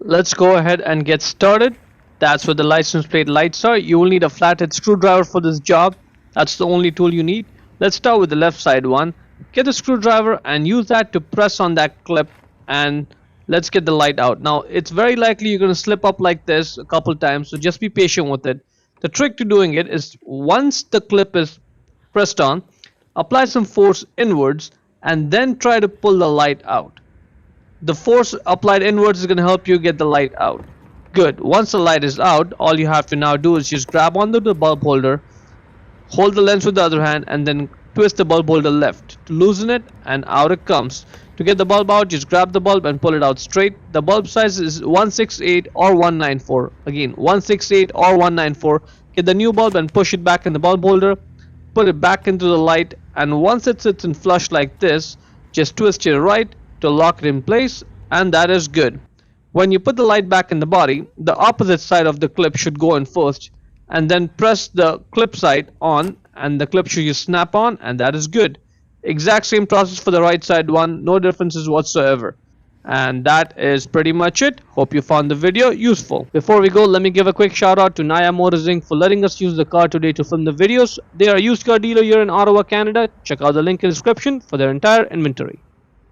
Let's go ahead and get started. That's where the license plate lights are. You will need a flathead screwdriver for this job. That's the only tool you need. Let's start with the left side one. Get the screwdriver and use that to press on that clip, and let's get the light out. Now it's very likely you're going to slip up like this a couple times, so just be patient with it. The trick to doing it is once the clip is pressed on, apply some force inwards and then try to pull the light out. The force applied inwards is going to help you get the light out. Good. Once the light is out, all you have to now do is just grab onto the bulb holder, hold the lens with the other hand, and then twist the bulb holder left to loosen it, and out it comes. To get the bulb out, just grab the bulb and pull it out straight. The bulb size is 168 or 194. Again, 168 or 194. Get the new bulb and push it back in the bulb holder. Put it back into the light, and once it sits in flush like this, just twist it right to lock it in place, and that is good. When you put the light back in the body, the opposite side of the clip should go in first, and then press the clip side on, and the clip should just snap on, and that is good. Exact same process for the right side one, no differences whatsoever. And that is pretty much it. Hope you found the video useful. Before we go, let me give a quick shout out to Naya Motors Inc. for letting us use the car today to film the videos. They are a used car dealer here in Ottawa, Canada. Check out the link in the description for their entire inventory.